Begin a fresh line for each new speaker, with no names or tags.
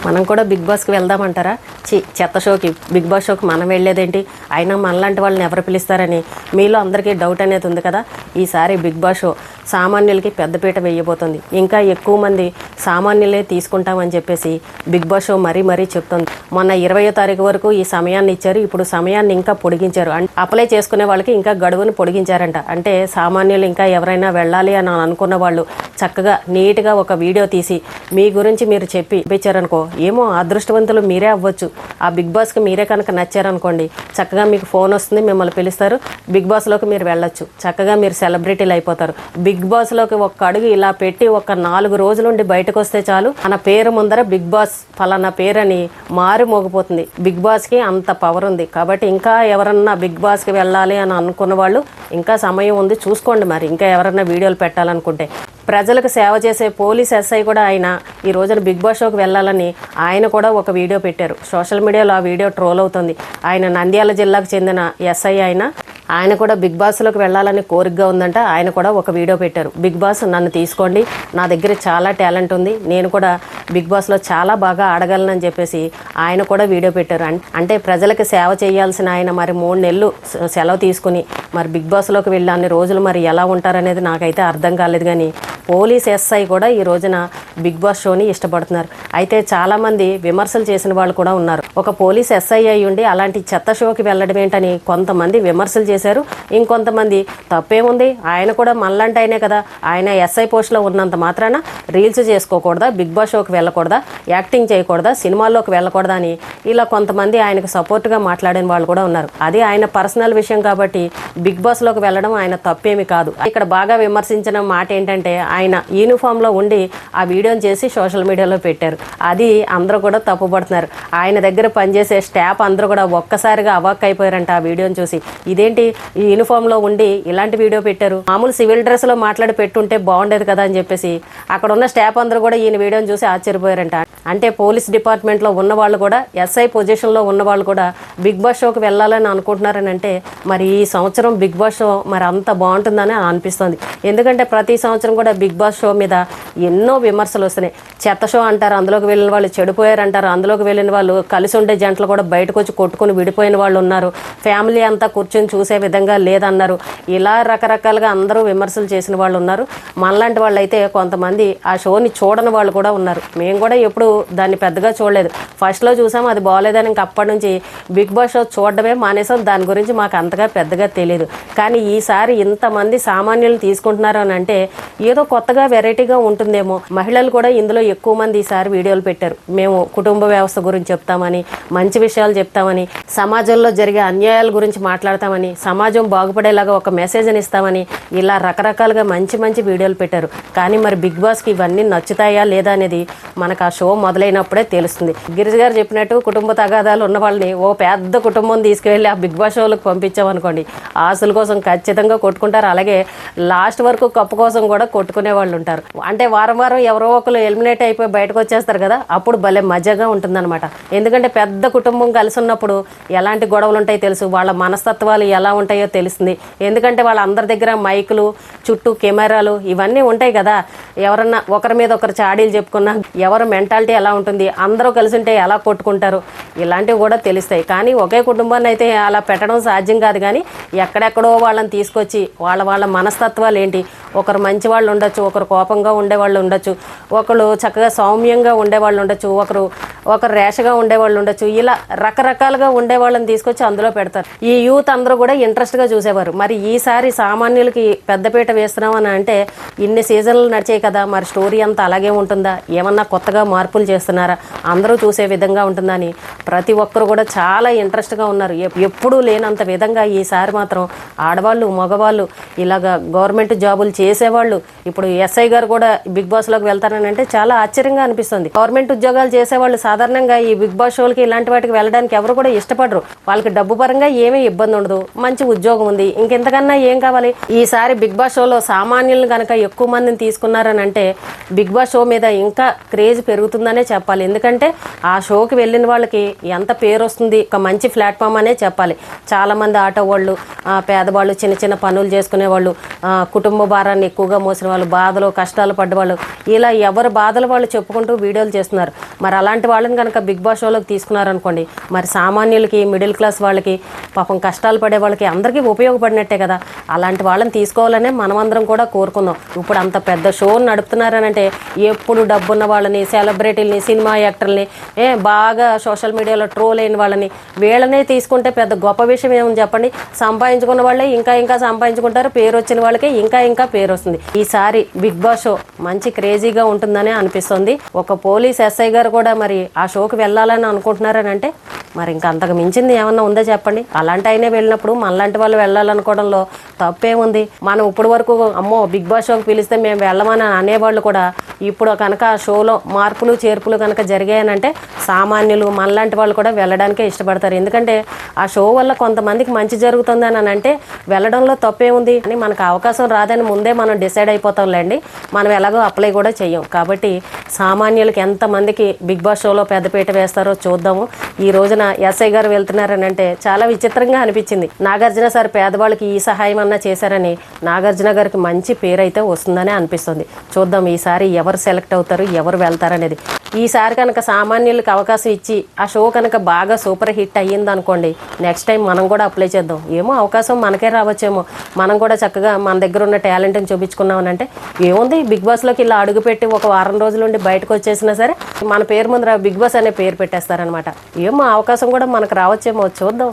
మనం కూడా బిగ్ బాస్కి వెళ్దామంటారా? చెత్త షోకి బిగ్ బాస్ షోకి మనం వెళ్ళేదేంటి? అయినా మనలాంటి వాళ్ళని ఎవరు పిలుస్తారని మీలో అందరికీ డౌట్ అనేది ఉంది కదా. ఈసారి బిగ్ బాస్ షో సామాన్యులకి పెద్దపీట వేయబోతుంది. ఇంకా ఎక్కువ మంది సామాన్యులే తీసుకుంటామని చెప్పేసి బిగ్ బాస్ షో మరీ చెప్తుంది. మొన్న 20వ తారీఖు వరకు ఈ సమయాన్ని ఇచ్చారు. ఇప్పుడు సమయాన్ని ఇంకా పొడిగించారు. అప్లై చేసుకునే వాళ్ళకి ఇంకా గడువును పొడిగించారంట. అంటే సామాన్యులు ఇంకా ఎవరైనా వెళ్ళాలి అని అనుకున్న వాళ్ళు చక్కగా నీట్గా ఒక వీడియో తీసి మీ గురించి మీరు చెప్పి ఇచ్చారనుకో, ఏమో అదృష్టవంతులు మీరే అవ్వచ్చు. ఆ బిగ్ బాస్కి మీరే కనుక నచ్చారనుకోండి, చక్కగా మీకు ఫోన్ వస్తుంది, మిమ్మల్ని పిలుస్తారు, బిగ్ బాస్లోకి మీరు వెళ్ళొచ్చు. చక్కగా మీరు సెలబ్రిటీలు అయిపోతారు. బిగ్ బాస్లోకి ఒక్క అడుగు ఇలా పెట్టి ఒక 4 రోజులుండి బయటకు వస్తే చాలు, మన పేరు ముందర బిగ్ బాస్ ఫలానా పేరని మారు మోగిపోతుంది. బిగ్ బాస్కి అంత పవర్ ఉంది. కాబట్టి ఇంకా ఎవరన్నా బిగ్ బాస్కి వెళ్ళాలి అని అనుకున్న వాళ్ళు ఇంకా సమయం ఉంది, చూసుకోండి. మరి ఇంకా ఎవరన్నా వీడియోలు పెట్టాలనుకుంటే ప్రజలకు సేవ చేసే పోలీస్ ఎస్ఐ కూడా ఆయన ఈ రోజున బిగ్ బాస్ షోకి వెళ్ళాలని ఆయన కూడా ఒక వీడియో పెట్టారు. సోషల్ మీడియాలో ఆ వీడియో ట్రోల్ అవుతుంది. ఆయన నంద్యాల జిల్లాకు చెందిన ఎస్ఐ ఆయన కూడా బిగ్ బాస్లోకి వెళ్ళాలని కోరికగా ఉందంట. ఆయన కూడా ఒక వీడియో పెట్టారు. బిగ్ బాస్ నన్ను తీసుకోండి, నా దగ్గర చాలా టాలెంట్ ఉంది, నేను కూడా బిగ్ బాస్లో చాలా బాగా ఆడగలనని చెప్పేసి ఆయన కూడా వీడియో పెట్టారు. అంటే ప్రజలకు సేవ చేయాల్సిన ఆయన మరి 3 నెలలు సెలవు తీసుకుని మరి బిగ్ బాస్లోకి వెళ్ళి అన్ని రోజులు మరి ఎలా ఉంటారనేది నాకైతే అర్థం కాలేదు. కానీ పోలీస్ ఎస్ఐ కూడా ఈ రోజున బిగ్ బాస్ షోని ఇష్టపడుతున్నారు. అయితే చాలామంది విమర్శలు చేసిన వాళ్ళు కూడా ఉన్నారు. ఒక పోలీస్ ఎస్ఐ అయి ఉండి అలాంటి చెత్త షోకి వెళ్ళడం ఏంటని కొంతమంది విమర్శలు చేశారు. ఇంకొంతమంది తప్పేముంది, ఆయన కూడా మనలాంటి ఆయనే కదా, ఆయన ఎస్ఐ పోస్ట్లో ఉన్నంత మాత్రాన రీల్స్ చేసుకోకూడదా, బిగ్ బాస్ షోకి వెళ్ళకూడదా, యాక్టింగ్ చేయకూడదా, సినిమాల్లోకి వెళ్ళకూడదా అని ఇలా కొంతమంది ఆయనకు సపోర్ట్గా మాట్లాడిన వాళ్ళు కూడా ఉన్నారు. అది ఆయన పర్సనల్ విషయం కాబట్టి బిగ్ బాస్లోకి వెళ్ళడం ఆయన తప్పేమి కాదు. ఇక్కడ బాగా విమర్శించిన మాట ఏంటంటే ఆయన యూనిఫామ్లో ఉండి ఆ వీడియోని చేసి సోషల్ మీడియాలో పెట్టారు. అది అందరూ కూడా తప్పుపడుతున్నారు. ఆయన దగ్గర పనిచేసే స్టాఫ్ అందరూ కూడా ఒక్కసారిగా అవాక్ అయిపోయారంట ఆ వీడియోని చూసి. ఇదేంటి ఈ యూనిఫామ్లో ఉండి ఇలాంటి వీడియో పెట్టారు, మామూలు సివిల్ డ్రెస్లో మాట్లాడి పెట్టుంటే బాగుండేది కదా అని చెప్పేసి అక్కడ ఉన్న స్టాఫ్ అందరూ కూడా ఈయన వీడియోని చూసి ఆశ్చర్యపోయారంట. అంటే పోలీస్ డిపార్ట్మెంట్లో ఉన్న వాళ్ళు కూడా, ఎస్ఐ పొజిషన్లో ఉన్న వాళ్ళు కూడా బిగ్ బాస్ షోకి వెళ్ళాలని అనుకుంటున్నారని అంటే మరి ఈ సంవత్సరం బిగ్ బాస్ షో మరి అంత బాగుంటుందని అనిపిస్తుంది. ఎందుకంటే ప్రతి సంవత్సరం కూడా బిగ్ బాస్ షో మీద ఎన్నో విమర్శలు వస్తున్నాయి. చెత్త షో అంటారు, అందులోకి వెళ్ళిన వాళ్ళు చెడిపోయారంటారు, అందులోకి వెళ్ళిన వాళ్ళు కలిసి ఉండే జంటలు కూడా బయటకు వచ్చి కొట్టుకుని విడిపోయిన వాళ్ళు ఉన్నారు, ఫ్యామిలీ అంతా కూర్చొని చూసే విధంగా లేదన్నారు. ఇలా రకరకాలుగా అందరూ విమర్శలు చేసిన వాళ్ళు ఉన్నారు. మనలాంటి వాళ్ళు అయితే కొంతమంది ఆ షోని చూడని వాళ్ళు కూడా ఉన్నారు. మేము కూడా ఎప్పుడు దాన్ని పెద్దగా చూడలేదు. ఫస్ట్లో చూసాము, అది బాగోలేదని ఇంక అప్పటి నుంచి బిగ్ బాస్ షో చూడడమే మానేసాం. దాని గురించి మాకు అంతగా పెద్దగా తెలియదు. కానీ ఈసారి ఇంతమంది సామాన్యులు తీసుకుంటున్నారు అని అంటే ఏదో కొత్తగా వెరైటీగా ఉంటుందేమో. మహిళలు కూడా ఇందులో ఎక్కువ మంది ఈసారి వీడియోలు పెట్టారు. మేము కుటుంబ వ్యవస్థ గురించి చెప్తామని, మంచి విషయాలు చెప్తామని, సమాజంలో జరిగే అన్యాయాల గురించి మాట్లాడతామని, సమాజం బాగుపడేలాగా ఒక మెసేజ్ని ఇస్తామని ఇలా రకరకాలుగా మంచి వీడియోలు పెట్టారు. కానీ మరి బిగ్ బాస్కి ఇవన్నీ నచ్చుతాయా లేదా అనేది మనకు ఆ షో మొదలైనప్పుడే తెలుస్తుంది. గిరిజ గారు చెప్పినట్టు కుటుంబ తగాదాలు ఉన్న వాళ్ళని ఓ పెద్ద కుటుంబం తీసుకువెళ్ళి ఆ బిగ్ బాస్ షోలకు పంపించామనుకోండి, ఆస్తుల కోసం ఖచ్చితంగా కొట్టుకుంటారు. అలాగే లాస్ట్ వరకు కప్పు కోసం కూడా కొట్టుకునే వాళ్ళు ఉంటారు. అంటే వారం ఎవరో ఒకరు ఎలిమినేట్ అయిపోయి బయటకు వచ్చేస్తారు కదా, అప్పుడు భలే మజాగా ఉంటుందన్నమాట. ఎందుకంటే పెద్ద కుటుంబం కలిసి ఉన్నప్పుడు ఎలాంటి గొడవలు ఉంటాయో తెలుసు, వాళ్ళ మనస్తత్వాలు ఎలా ఉంటాయో తెలుస్తుంది. ఎందుకంటే వాళ్ళ అందరి దగ్గర మైకులు, చుట్టూ కెమెరాలు ఇవన్నీ ఉంటాయి కదా. ఎవరన్నా ఒకరి మీద ఒకరు చాడీలు చెప్పుకున్నా ఎవరు మెంటాలిటీ ఎలా ఉంటుంది, అందరూ కలిసి ఉంటే ఎలా కొట్టుకుంటారు, ఇలాంటివి కూడా తెలుస్తాయి. కానీ ఒకే కుటుంబాన్ని అయితే అలా పెట్టడం సాధ్యం కాదు. కానీ ఎక్కడెక్కడో వాళ్ళని తీసుకొచ్చి వాళ్ళ మనస్తత్వాలు ఏంటి, ఒకరు మంచి వాళ్ళు ఉండొచ్చు, ఒకరు కోపంగా ఉండేవాళ్ళు ఉండొచ్చు, ఒకరు చక్కగా సౌమ్యంగా ఉండేవాళ్ళు ఉండొచ్చు, ఒకరు రేషగా ఉండేవాళ్ళు ఉండొచ్చు. ఇలా రకరకాలుగా ఉండేవాళ్ళని తీసుకొచ్చి అందులో పెడతారు. ఈ యూత్ అందరూ కూడా ఇంట్రెస్ట్గా చూసేవారు. మరి ఈసారి సామాన్యులకి పెద్దపీట వేస్తున్నామని అంటే ఇన్ని సీజన్లు నడిచాయి కదా, మరి స్టోరీ అంతా అలాగే ఉంటుందా, ఏమన్నా కొత్తగా మార్పులు చేస్తున్నారా, అందరూ చూసే విధంగా ఉంటుందని ప్రతి ఒక్కరు కూడా చాలా ఇంట్రెస్ట్గా ఉన్నారు. ఎప్పుడూ లేనంత విధంగా ఈసారి మాత్రం ఆడవాళ్ళు, మగవాళ్ళు, ఇలాగా గవర్నమెంట్ జాబులు చేసేవాళ్ళు, ఇప్పుడు ఎస్ఐ గారు కూడా బిగ్ బాస్లోకి వెళ్తారని అంటే చాలా ఆశ్చర్యంగా అనిపిస్తుంది. గవర్నమెంట్ ఉద్యోగాలు చేసేవాళ్ళు సాధారణంగా ఈ బిగ్ బాస్ షోలకి ఇలాంటి వాటికి వెళ్ళడానికి ఎవరు కూడా ఇష్టపడరు. వాళ్ళకి డబ్బు పరంగా ఏమీ ఇబ్బంది ఉండదు, మంచి ఉద్యోగం ఉంది, ఇంకెంతకన్నా ఏం కావాలి. ఈసారి బిగ్ బాస్ షోలో సామాన్యులను కనుక ఎక్కువ మందిని తీసుకున్నారని అంటే బిగ్ బాస్ షో మీద ఇంకా క్రేజ్ పెరుగుతుందనే చెప్పాలి. ఎందుకంటే ఆ షోకి వెళ్ళిన వాళ్ళకి ఎంత పేరు వస్తుంది, ఒక మంచి ప్లాట్ఫామ్ అనే చెప్పాలి. చాలామంది ఆటో వాళ్ళు, పేదవాళ్ళు, చిన్న పనులు చేసుకునే వాళ్ళు, కుటుంబ భారాన్ని భారాన్ని ఎక్కువగా మోసిన వాళ్ళు, బాధలు కష్టాలు పడ్డవాళ్ళు, ఇలా ఎవరి బాధలు వాళ్ళు చెప్పుకుంటూ వీడియోలు చేస్తున్నారు. మరి అలాంటి వాళ్ళని కనుక బిగ్ బాస్ షోలోకి తీసుకున్నారనుకోండి, మరి సామాన్యులకి, మిడిల్ క్లాస్ వాళ్ళకి, పాపం కష్టాలు పడే వాళ్ళకి అందరికీ ఉపయోగపడినట్టే కదా. అలాంటి వాళ్ళని తీసుకోవాలనే మనమందరం కూడా కోరుకుందాం. ఇప్పుడు అంత పెద్ద షోని నడుపుతున్నారనంటే ఎప్పుడు డబ్బున్న వాళ్ళని, సెలబ్రిటీలని, సినిమా యాక్టర్ని, బాగా సోషల్ మీడియాలో ట్రోల్ అయిన వాళ్ళని, వీళ్ళనే తీసుకుంటే పెద్ద గొప్ప విషయం ఏమని చెప్పండి. సంపాదించుకున్న వాళ్ళే ఇంకా సంపాదించుకుంటారు, పేరు వచ్చిన వాళ్ళకి ఇంకా పేరు వస్తుంది. ఈసారి బిగ్ బాస్ షో మంచి క్రేజీగా ఉంటుందని అనిపిస్తుంది. ఒక పోలీస్ ఎస్ఐ గారు కూడా మరి ఆ షోకి వెళ్ళాలని అనుకుంటున్నారని అంటే మరి ఇంకా అంతకు మించింది ఏమన్నా ఉందో చెప్పండి. అలాంటి అయినా వెళ్ళినప్పుడు మనలాంటి వాళ్ళు వెళ్ళాలనుకోవడంలో తప్పేముంది. మనం ఇప్పుడు వరకు అమ్మో బిగ్ బాస్ షోకి పిలిస్తే మేము వెళ్ళమని అనేవాళ్ళు కూడా ఇప్పుడు కనుక ఆ షోలో మార్పులు చేర్పులు కనుక జరిగాయనంటే సామాన్యులు మనలాంటి వాళ్ళు కూడా వెళ్ళడానికే ఇష్టపడతారు. ఎందుకంటే ఆ షో వల్ల కొంతమందికి మంచి జరుగుతుందని అని అంటే వెళ్ళడంలో తప్పేముంది అని మనకు అవకాశం రాదని ముందే మనం డిసైడ్ అయిపోతాంలేండి. మనం ఎలాగో అప్లై కూడా చెయ్యం. కాబట్టి సామాన్యులకి ఎంతమందికి బిగ్ బాస్ షోలో పెద్దపీట వేస్తారో చూద్దాము. ఈ రోజున ఎస్ఐ గారు వెళ్తున్నారని అంటే చాలా విచిత్రంగా అనిపించింది. నాగార్జున సార్ పేదవాళ్ళకి ఈ సహాయం అన్నా చేశారని నాగార్జున గారికి మంచి పేరు అయితే వస్తుందని అనిపిస్తుంది. చూద్దాం ఈసారి ఎవరు సెలెక్ట్ అవుతారు, ఎవరు వెళ్తారనేది. ఈసారి కనుక సామాన్యులకు అవకాశం ఇచ్చి ఆ షో కనుక బాగా సూపర్ హిట్ అయ్యింది అనుకోండి, నెక్స్ట్ టైం మనం కూడా అప్లై చేద్దాం. ఏమో అవకాశం మనకే రావచ్చేమో. మనం కూడా చక్కగా మన దగ్గర ఉన్న టాలెంట్ని చూపించుకున్నామని అంటే ఏముంది, బిగ్ బాస్లోకి ఇలా అడుగుపెట్టి ఒక వారం రోజుల నుండి బయటకు వచ్చేసినా సరే మన పేరు ముందర బిగ్ బాస్ అనే పేరు పెట్టేస్తారనమాట. ఏమో అవకాశం కూడా మనకు రావచ్చేమో, చూద్దాం.